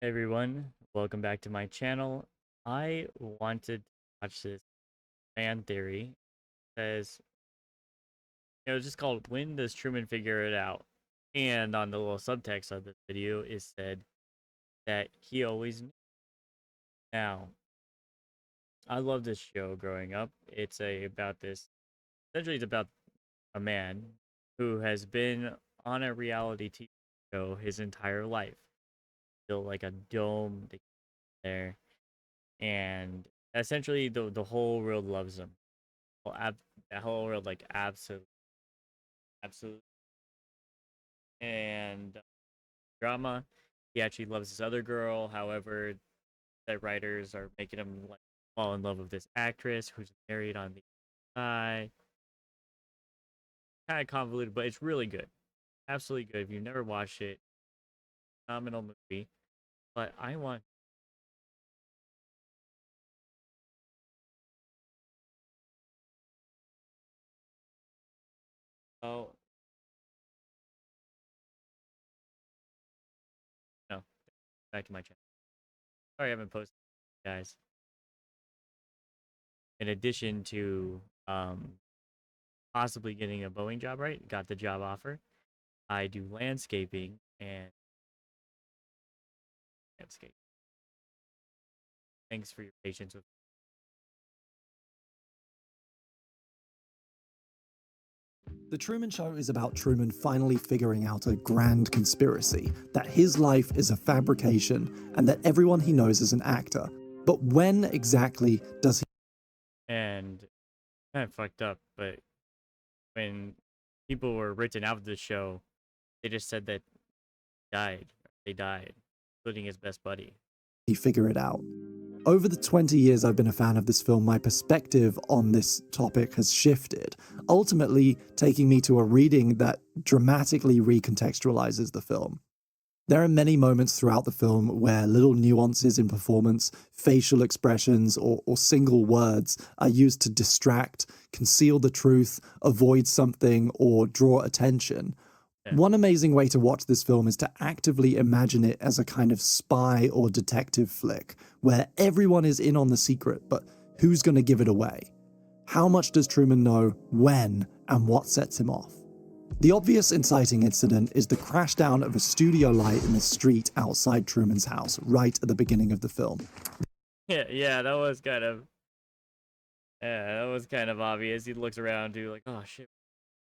Hey everyone, welcome back to my channel. I wanted to watch this fan theory. It says, it's just called When Does Truman Figure It Out? And on the little subtext of the video is said that he always knew. Now, I love this show growing up. Essentially it's about a man who has been on a reality TV show his entire life. Built like a dome there. And essentially the whole world loves him. Well, the whole world like absolutely. And drama, he actually loves this other girl. However, the writers are making him like fall in love with this actress who's married on the side. Kind of convoluted, but it's really good. Absolutely good. If you've never watched it, phenomenal movie. But I want oh no, back to my channel. Sorry, I haven't posted, guys. In addition to possibly getting a Boeing job, right? Got the job offer. I do landscaping and landscape. Thanks for your patience with. The Truman Show is about Truman finally figuring out a grand conspiracy, that his life is a fabrication and that everyone he knows is an actor. But when exactly does he? And kind of fucked up, but when people were written out of the show, they just said that they died, including his best buddy. Figure it out? Over the 20 years I've been a fan of this film, my perspective on this topic has shifted, ultimately taking me to a reading that dramatically recontextualizes the film. There are many moments throughout the film where little nuances in performance, facial expressions, or single words are used to distract, conceal the truth, avoid something, or draw attention. One amazing way to watch this film is to actively imagine it as a kind of spy or detective flick, where everyone is in on the secret, but who's going to give it away? How much does Truman know, when, and what sets him off? The obvious inciting incident is the crash down of a studio light in the street outside Truman's house, right at the beginning of the film. Yeah, that was kind of obvious. He looks around, dude, like, oh shit.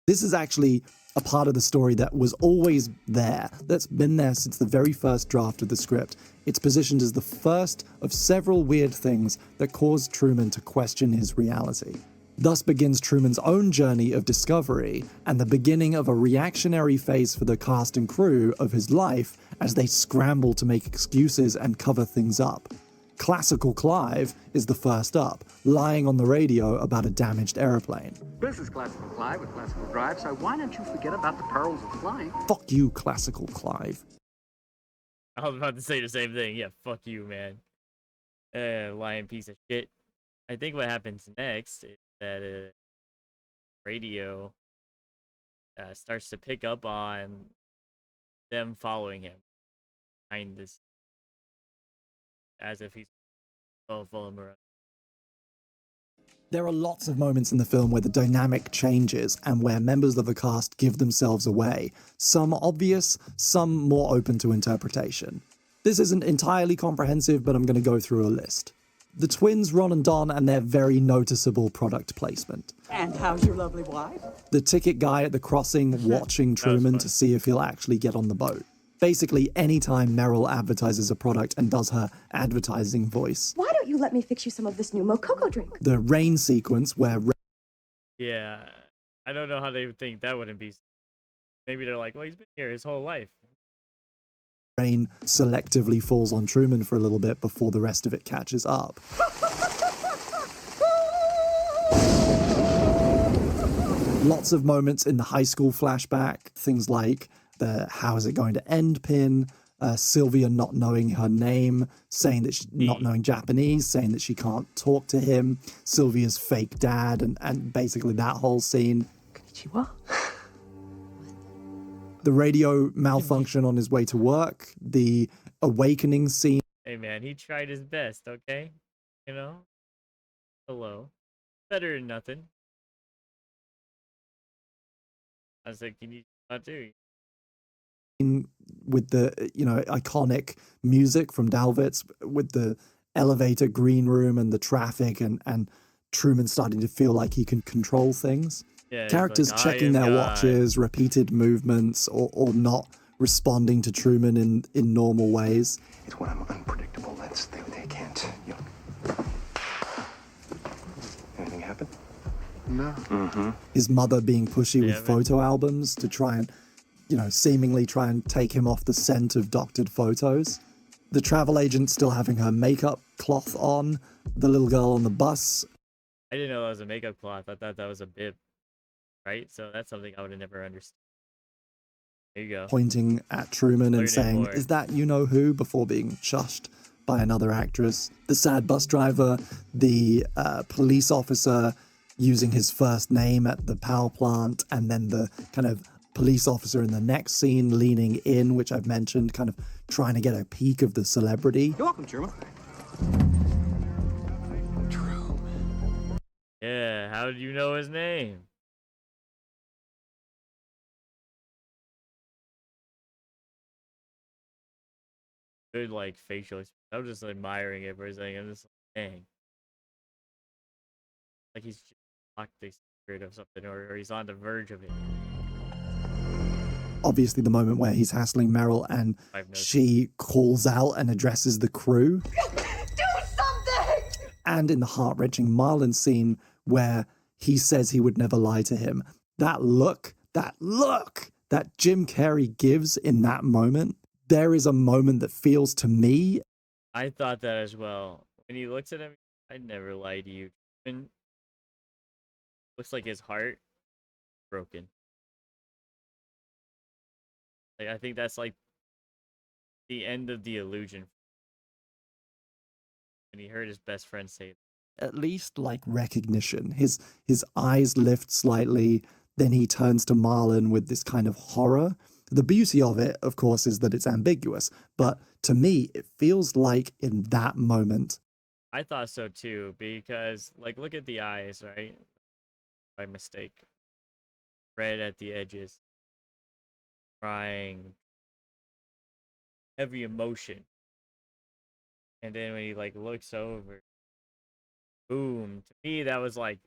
This is actually a part of the story that was always there, that's been there since the very first draft of the script. It's positioned as the first of several weird things that caused Truman to question his reality. Thus begins Truman's own journey of discovery and the beginning of a reactionary phase for the cast and crew of his life as they scramble to make excuses and cover things up. Classical Clive is the first up, lying on the radio about a damaged airplane. This is Classical Clive with Classical Drive, so why don't you forget about the perils of flying? Fuck you, Classical Clive. I was about to say the same thing. Yeah, fuck you, man. Lying piece of shit. I think what happens next is that radio starts to pick up on them following him behind this, as if he's following him around. There are lots of moments in the film where the dynamic changes and where members of the cast give themselves away, some obvious, some more open to interpretation. This isn't entirely comprehensive, but I'm going to go through a list. The twins Ron and Don and their very noticeable product placement. And how's your lovely wife? The ticket guy at the crossing watching Truman to see if he'll actually get on the boat. Basically, anytime Meryl advertises a product and does her advertising voice. Why don't you let me fix you some of this new Mococo drink? The rain sequence where... Yeah, I don't know how they would think that wouldn't be. Maybe they're like, well, he's been here his whole life. Rain selectively falls on Truman for a little bit before the rest of it catches up. Lots of moments in the high school flashback, things like the how is it going to end pin, Sylvia not knowing her name, saying that she's not knowing Japanese, saying that she can't talk to him, Sylvia's fake dad, and basically that whole scene. Konnichiwa. The radio malfunction on his way to work, the awakening scene. Hey man, he tried his best, okay? You know? Hello. Better than nothing. I was like, can you not do? With the iconic music from Dalvitz, with the elevator green room and the traffic, and Truman starting to feel like he can control things. Yeah, Characters like, checking their watches, repeated movements, or not responding to Truman in normal ways. It's when I'm unpredictable that's they can't. Anything happen? No. Mm-hmm. His mother being pushy with photo albums to try and, seemingly try and take him off the scent of doctored photos. The travel agent still having her makeup cloth on. The little girl on the bus. I didn't know that was a makeup cloth. I thought that was a bib. Right? So that's something I would have never understood. There you go. Pointing at Truman and saying, more. "Is that you-know-who?" before being shushed by another actress. The sad bus driver, the police officer using his first name at the power plant, and then the kind of police officer in the next scene leaning in, which I've mentioned, kind of trying to get a peek of the celebrity. You're welcome, Truman. Yeah, how did you know his name? Good, like, facial expression. I was just admiring it for a second. I'm just like, dang. Like he's just locked the secret of something, or he's on the verge of it. Obviously, the moment where he's hassling Meryl and she calls out and addresses the crew. Do something! And in the heart-wrenching Marlon scene where he says he would never lie to him. That look that Jim Carrey gives in that moment, there is a moment that feels to me. I thought that as well. When he looks at him, I'd never lie to you. And looks like his heart broken. Like, I think that's like the end of the illusion. When he heard his best friend say it. At least like recognition. His eyes lift slightly, then he turns to Marlon with this kind of horror. The beauty of it, of course, is that it's ambiguous, but to me, it feels like in that moment. I thought so too, because like look at the eyes, right? By mistake. Red at the edges. Crying. Heavy emotion. And then when he like looks over, boom. To me, that was like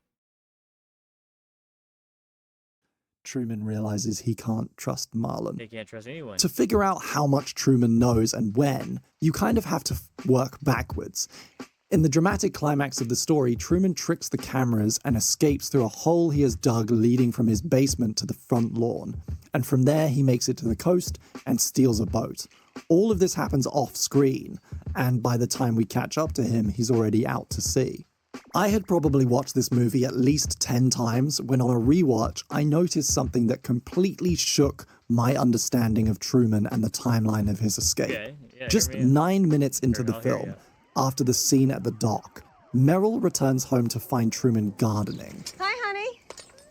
Truman realizes he can't trust Marlon. they can't trust anyone. To figure out how much Truman knows and when, you kind of have to work backwards. In the dramatic climax of the story, Truman tricks the cameras and escapes through a hole he has dug leading from his basement to the front lawn. And from there, he makes it to the coast and steals a boat. All of this happens off screen, and by the time we catch up to him, he's already out to sea. I had probably watched this movie at least 10 times when on a rewatch, I noticed something that completely shook my understanding of Truman and the timeline of his escape. Okay, yeah, Just 9 minutes into the film, after the scene at the dock, Meryl returns home to find Truman gardening. Hi, honey.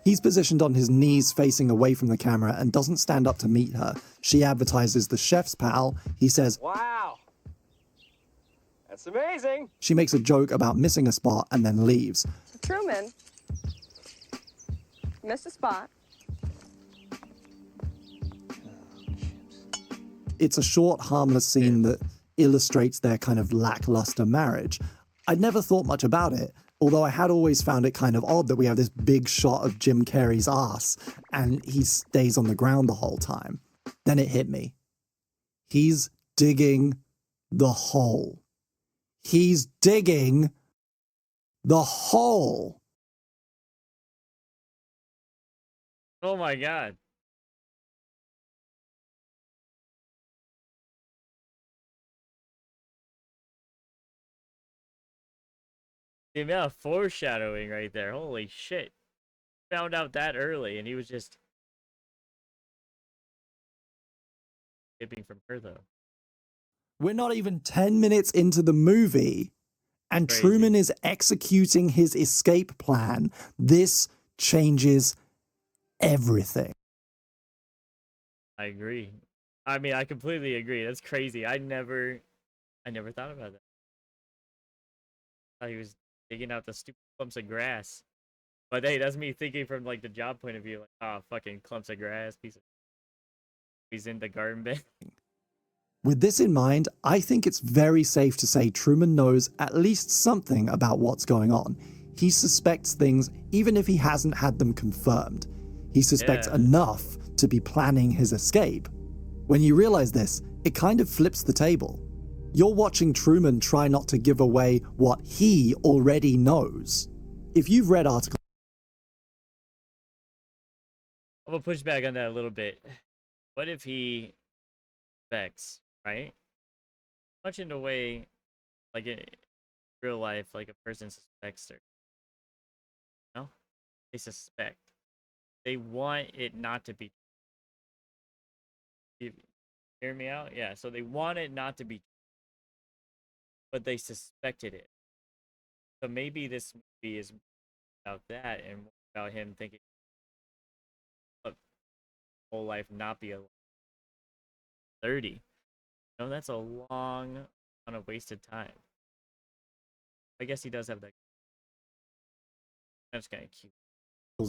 He's positioned on his knees facing away from the camera and doesn't stand up to meet her. She advertises the chef's pal. He says, "Wow. That's amazing." She makes a joke about missing a spot and then leaves. Truman, missed a spot. It's a short, harmless scene that illustrates their kind of lackluster marriage. I'd never thought much about it, although I had always found it kind of odd that we have this big shot of Jim Carrey's ass and he stays on the ground the whole time. Then it hit me. He's digging the hole. He's digging the hole. Oh my god. The amount of foreshadowing right there. Holy shit. Found out that early and he was just skipping from her though. We're not even 10 minutes into the movie, and Crazy. Truman is executing his escape plan. This changes everything. I agree. I mean, I completely agree. That's crazy. I never thought about that. I thought he was digging out the stupid clumps of grass. But hey, that's me thinking from like the job point of view. Like, oh, fucking clumps of grass, piece of. He's in the garden bed. With this in mind, I think it's very safe to say Truman knows at least something about what's going on. He suspects things even if he hasn't had them confirmed. He suspects Yeah. enough to be planning his escape. When you realize this, it kind of flips the table. You're watching Truman try not to give away what he already knows. If you've read articles I'm gonna push back on that a little bit. What if he suspects, right? Much in the way, like in real life, like a person suspects or no, they suspect. They want it not to be. You hear me out? Yeah. So they want it not to be, but they suspected it. So maybe this movie is about that and more about him thinking, "Look, whole life not be a 30." No, that's a long amount of wasted time. I guess he does have that. That's kind of cute.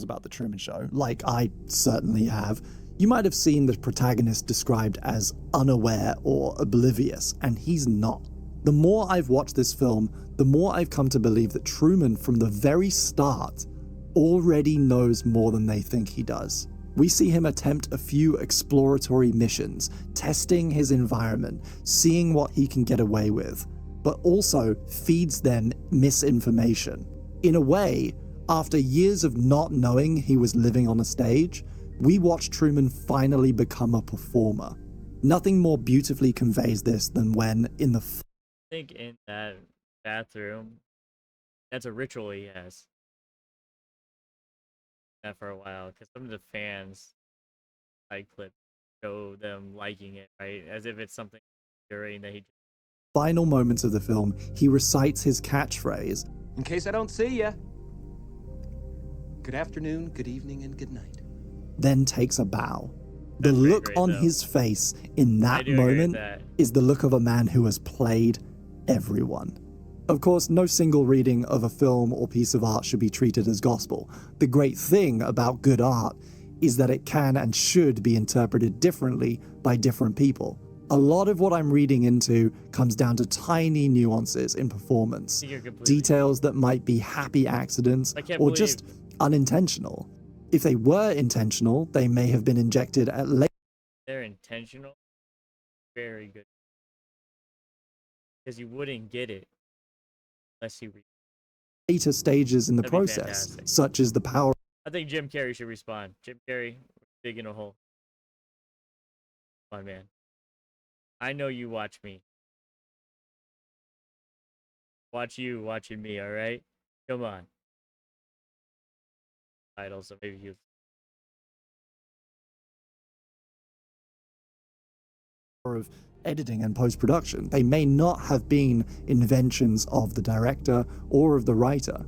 about the Truman Show, like I certainly have, you might have seen the protagonist described as unaware or oblivious, and he's not. The more I've watched this film, the more I've come to believe that Truman, from the very start, already knows more than they think he does. We see him attempt a few exploratory missions, testing his environment, seeing what he can get away with, but also feeds them misinformation. In a way, after years of not knowing he was living on a stage, we watch Truman finally become a performer. Nothing more beautifully conveys this than when, in the I think in that bathroom, that's a ritual he has. That for a while, because some of the fans like clip show them liking it, right? As if it's something during that he. final moments of the film, he recites his catchphrase, In case I don't see ya. Good afternoon, good evening, and good night. then takes a bow. The That's pretty look great, on though. his face in that do agree with moment that. is the look of a man who has played everyone. Of course, no single reading of a film or piece of art should be treated as gospel. The great thing about good art is that it can and should be interpreted differently by different people. A lot of what I'm reading into comes down to tiny nuances in performance, You're completely details that might be happy accidents I can't or believe just unintentional. If they were intentional, they may have been injected at they're intentional. Very good. Because you wouldn't get it unless you read. later stages in the That'd be process, fantastic. such as the power I think Jim Carrey should respond. Jim Carrey, digging a hole. Come on, man. I know you watch me. Watch you watching me, alright? Come on. Title, so maybe you. of editing and post-production. They may not have been inventions of the director or of the writer.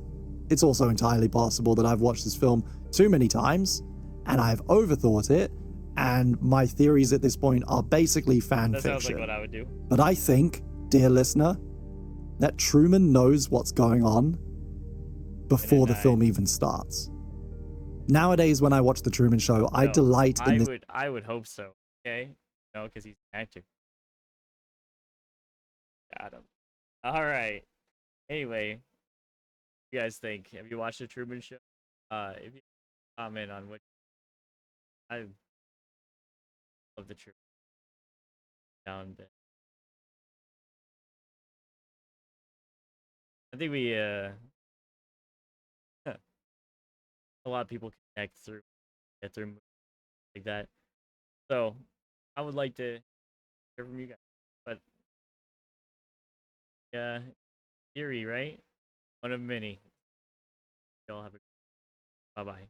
It's also entirely possible that I've watched this film too many times and I've overthought it, and my theories at this point are basically fan That sounds fiction. like what I would do. But I think, dear listener, that Truman knows what's going on before the film even starts. Nowadays, when I watch The Truman Show, I delight in this. I would hope so. Okay, no, because he's an actor. Got him. All right. Anyway, what do you guys think? Have you watched The Truman Show? If you comment on what I love the Truman down bit. I think we a lot of people connect through get through movies like that. So I would like to hear from you guys. But yeah, theory, right? One of many. Y'all have a bye bye.